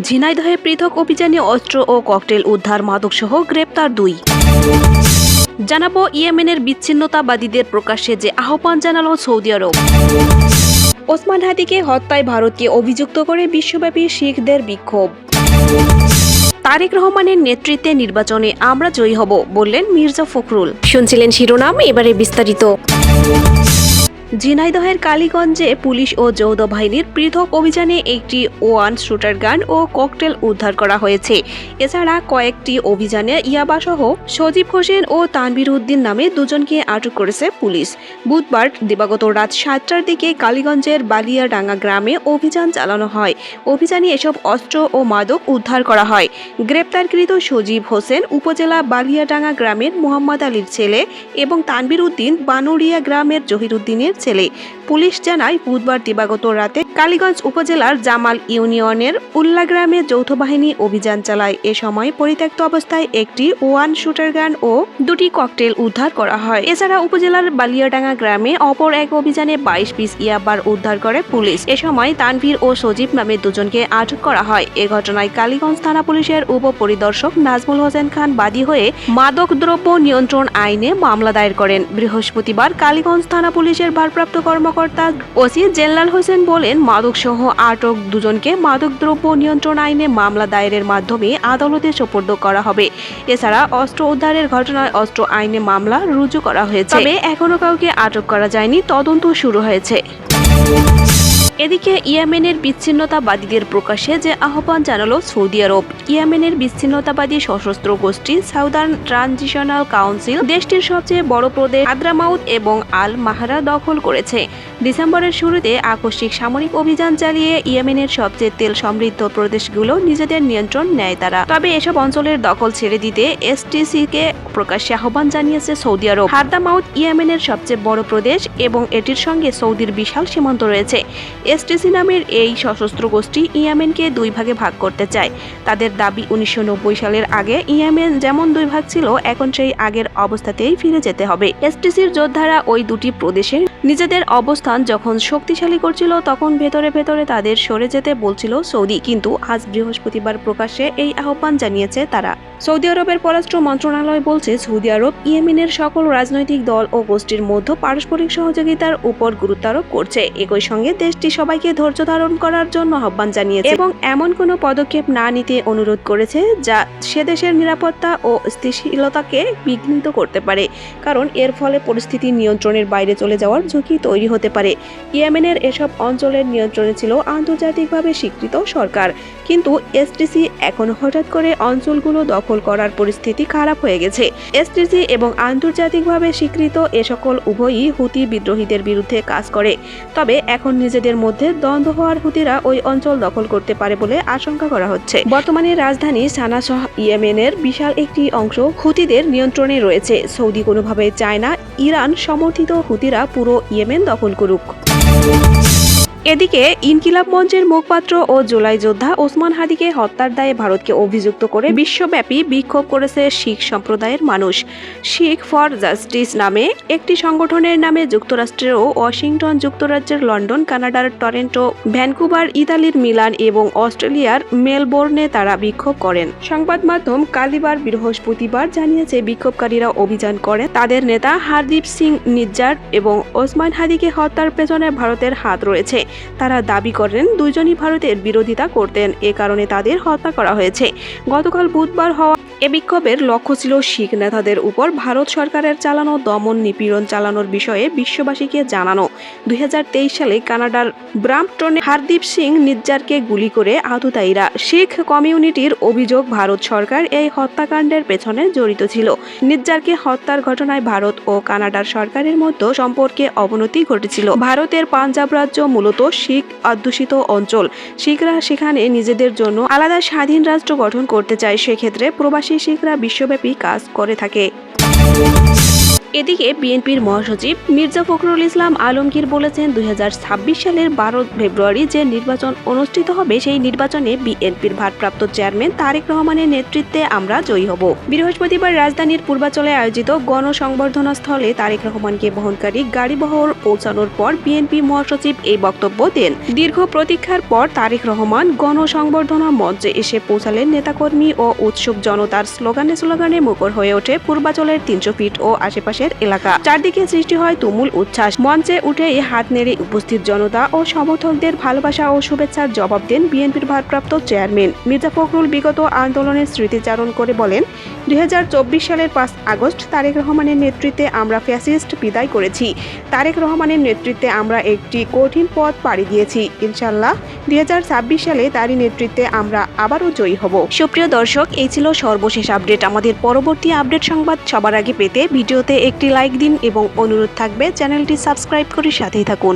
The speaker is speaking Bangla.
ঝিনাইদহে পৃথক অভিযানে অস্ত্র ও ককটেল উদ্ধার, মাদকসহ গ্রেপ্তার 2। জানাবো ইয়েমেনের বিচ্ছিন্নতাবাদীদের প্রকাশ্যে যে আহ্বান জানালো সৌদি আরব। ওসমান হাদিকে হত্যায় ভারতকে অভিযুক্ত করে বিশ্বব্যাপী শিখদের বিক্ষোভ। তারেক রহমানের নেতৃত্বে নির্বাচনে আমরা জয়ী হব বললেন মির্জা ফখরুল। শুনছিলেন শিরোনাম, এবারে বিস্তারিত। ঝিনাইদহের কালীগঞ্জে পুলিশ ও যৌথ বাহিনীর পৃথক অভিযানে একটি ওয়ান শুটার গান ও ককটেল উদ্ধার করা হয়েছে। এছাড়া কয়েকটি অভিযানে ইয়াবাসহ সজীব হোসেন ও তানভীর উদ্দিন নামে দুজনকে আটক করেছে পুলিশ। বুধবার দিবাগত রাত 7টার দিকে কালীগঞ্জের বালিয়াডাঙ্গা গ্রামে অভিযান চালানো হয়। অভিযানে এসব অস্ত্র ও মাদক উদ্ধার করা হয়। গ্রেপ্তারকৃত সজীব হোসেন উপজেলা বালিয়াডাঙ্গা গ্রামের মোহাম্মদ আলীর ছেলে এবং তানভীর উদ্দিন বানুরিয়া গ্রামের জহির উদ্দিনের ছেলে। পুলিশ জানায়, বুধবার দিবাগত রাতে কালীগঞ্জ উপজেলার জামাল ইউনিয়নের উল্লা গ্রামে যৌথ বাহিনী অভিযান চালায়। এ সময় পরিত্যক্ত অবস্থায় একটি ওয়ান শুটার গান ও 2টি ককটেল উদ্ধার করা হয়। এছাড়া উপজেলার বালিয়াডাঙ্গা গ্রামে অপর এক অভিযানে 22 পিস ইয়াবার উদ্ধার করে পুলিশ। এ সময় তানভীর ও সজীব নামে দুজনকে আটক করা হয়। এ ঘটনায় কালীগঞ্জ থানা পুলিশের উপপরিদর্শক নাজমুল হোসেন খান বাদী হয়ে মাদক দ্রব্য নিয়ন্ত্রণ আইনে মামলা দায়ের করেন। বৃহস্পতিবার কালীগঞ্জ থানা পুলিশের ভারপ্রাপ্ত কর্মকর্তা ওসি জেল্লাল হোসেন বলেন, মাদকসহ আটক দুজনকে মাদকদ্রব্য নিয়ন্ত্রণ আইনে মামলা দায়েরের মাধ্যমে আদালতে সোপর্দ করা হবে। এছাড়া অস্ত্র উদ্ধারের ঘটনায় অস্ত্র আইনে মামলা রুজু করা হয়েছে, তবে এখনো কাউকে আটক করা যায়নি। তদন্ত শুরু হয়েছে। এদিকে ইয়েমেনের বিচ্ছিন্নতাবাদীদের প্রকাশ্যে যে আহ্বান জানালো সৌদি আরব। ইয়েমেনের বিচ্ছিন্নতাবাদী সশস্ত্র গোষ্ঠী সাউদার্ন ট্রানজিশনাল কাউন্সিল দেশটির সবচেয়ে বড় প্রদেশ হাদ্রামাউত এবং আল মাহরা দখল করেছে। ডিসেম্বরের শুরুতে আকস্মিক সামরিক অভিযান চালিয়ে ইয়েমেনের সবচেয়ে তেল সমৃদ্ধ প্রদেশগুলো নিজেদের নিয়ন্ত্রণ নেয় তারা। তবে এসব অঞ্চলের দখল ছেড়ে দিতে এসটিসিকে প্রকাশ্যে আহ্বান জানিয়েছে সৌদি আরব। হাদ্রামাউত ইয়েমেনের সবচেয়ে বড় প্রদেশ এবং এটির সঙ্গে সৌদির বিশাল সীমান্ত রয়েছে। এসটিসি নামের এই সশস্ত্র গোষ্ঠী ইয়েমেনকে 2 ভাগে ভাগ করতে চায়। তাদের দাবি, 1990 সালের আগে ইয়েমেন যেমন 2 ভাগ ছিল, এখন সেই আগের অবস্থাতেই ফিরে যেতে হবে। এসটিসির যোদ্ধারা ওই 2টি প্রদেশে নিজেদের অবস্থান যখন শক্তিশালী করছিল, তখন ভেতরে ভেতরে তাদের সরে যেতে বলছিল সৌদি। কিন্তু আজ বৃহস্পতিবার প্রকাশ্যে এই আহ্বান জানিয়েছে তারা। সৌদি আরবের পররাষ্ট্র মন্ত্রণালয় বলছে, সৌদি আরব ইয়েমেনের সকল রাজনৈতিক দল ও গোষ্ঠীর মধ্যে পারস্পরিক সহযোগিতার উপর গুরুত্ব আরোপ করছে। একই সঙ্গে দেশটি সবাইকে ধৈর্য ধারণ করার জন্য আহ্বান জানিয়েছে এবং এমন কোনো পদক্ষেপ না নিতে অনুরোধ করেছে যা সে দেশের নিরাপত্তা ও স্থিতিশীলতাকে বিঘ্নিত করতে পারে, কারণ এর ফলে পরিস্থিতি নিয়ন্ত্রণের বাইরে চলে যাওয়ার ঝুঁকি তৈরি হতে পারে। ইয়েমেনের এসব অঞ্চলের নিয়ন্ত্রণে ছিল আন্তর্জাতিকভাবে স্বীকৃত সরকার, কিন্তু এসটিসি এখন হঠাৎ করে অঞ্চলগুলো দখল করার পরিস্থিতি খারাপ হয়ে গেছে। এসটিসি এবং আন্তর্জাতিকভাবে স্বীকৃত এ সকল উভয়ই হুতি বিদ্রোহীদের বিরুদ্ধে কাজ করে। তবে এখন নিজেদের মধ্যে দ্বন্দ্ব হওয়ার হুতিরা ওই অঞ্চল দখল করতে পারে বলে আশঙ্কা করা হচ্ছে। বর্তমানে রাজধানী সানা সহ ইয়েমেনের বিশাল একটি অংশ হুতিদের নিয়ন্ত্রণে রয়েছে। সৌদি কোনোভাবেই চায় না ইরান সমর্থিত হুতিরা পুরো ইয়েমেন দখল করুক। এদিকে ইনকিলাব মঞ্চের মুখপাত্র ও জুলাই যোদ্ধা ওসমান হাদিকে হত্যার দায়ে ভারতকে অভিযুক্ত করে বিশ্বব্যাপী বিক্ষোভ করেছে শিখ সম্প্রদায়ের মানুষ। শিখ ফর জাস্টিস নামে একটি সংগঠনের নামে যুক্তরাষ্ট্রের ওয়াশিংটন, যুক্তরাজ্যের লন্ডন, কানাডার টরেন্টো, ভ্যানকুভার, ইতালির মিলান এবং অস্ট্রেলিয়ার মেলবোর্নে তারা বিক্ষোভ করেন। সংবাদ মাধ্যম কালিবার বৃহস্পতিবার জানিয়েছে, বিক্ষোভকারীরা অভিযান করেন তাদের নেতা হারদীপ সিং নিজ্জার এবং ওসমান হাদিকে হত্যার পেছনে ভারতের হাত রয়েছে। তারা দাবি করেন দুজনই ভারতের বিরোধিতা করতেন, এ কারণে তাদের হত্যা করা হয়েছে। গতকাল বুধবার হওয়া এ বিক্ষোভের লক্ষ্য ছিল শিখ নেতাদের উপর ভারত সরকারের চালানো দমন নিপীড়ন চালানোর বিষয়ে বিশ্ববাসীকে জানানো। 2023 সালে কানাডার ব্রাম্পটনে হারদীপ সিং নিজ্জারকে গুলি করে আততায়ীরা। শিখ কমিউনিটির অভিযোগ, ভারত সরকার এই হত্যাকাণ্ডের পেছনে জড়িত ছিল। নিজ্জারকে হত্যার ঘটনায় ভারত ও কানাডার সরকারের মধ্যে সম্পর্কে অবনতি ঘটেছিল। ভারতের পাঞ্জাব রাজ্য মূলত শিখ অধ্যুষিত অঞ্চল। শিখরা সেখানে নিজেদের জন্য আলাদা স্বাধীন রাষ্ট্র গঠন করতে চায়। সেক্ষেত্রে প্রবাসী শিখরা বিশ্বব্যাপী কাজ করে থাকে। এদিকে বিএনপির মহাসচিব মির্জা ফখরুল ইসলাম আলমগীর বলেছেন 2026 সালের 12 ফেব্রুয়ারি যে নির্বাচন অনুষ্ঠিত হবে সেই নির্বাচনে বিএনপির ভারপ্রাপ্ত চেয়ারম্যান তারেক রহমানের নেতৃত্বে আমরা জয়ী হব। বৃহস্পতিবার রাজধানীর পূর্বাচলে আয়োজিত গণসংবর্ধনা স্থলে তারেক রহমানকে বহনকারী গাড়িবহর পৌঁছানোর পর বিএনপি মহাসচিব এই বক্তব্য দেন। দীর্ঘ প্রতীক্ষার পর তারেক রহমান গণসংবর্ধনা মঞ্চে এসে পৌঁছালেন। নেতাকর্মী ও উৎসুক জনতার স্লোগানে মুখর হয়ে ওঠে পূর্বাচলের 300 ফিট ও আশেপাশের এলাকা। চারদিকে সৃষ্টি হয় তুমুল উচ্ছ্বাস। মঞ্চে উঠেই হাত নেড়ে উপস্থিত জনতা ও সমর্থকদের ভালোবাসা ও শুভেচ্ছার জবাব দেন বিএনপির ভারপ্রাপ্ত চেয়ারম্যান মির্জা ফখরুল। বিগত আন্দোলনের স্মৃতিচারণ করে বলেন, 2024 সালের 5 আগস্ট তারেক রহমানের নেতৃত্বে আমরা ফ্যাসিস্ট বিদায় করেছি। তারেক রহমানের নেতৃত্বে আমরা একটি কঠিন পথ পাড়ি দিয়েছি। ইনশাআল্লাহ 2026 সালে তারই নেতৃত্বে আমরা আবারও জয়ী হব। সুপ্রিয় দর্শক, এই ছিল সর্বশেষ আপডেট। আমাদের পরবর্তী আপডেট সংবাদ সবার আগে পেতে ভিডিওতে একটি লাইক দিন এবং অনুরোধ থাকবে চ্যানেলটি সাবস্ক্রাইব করে সাথেই থাকুন।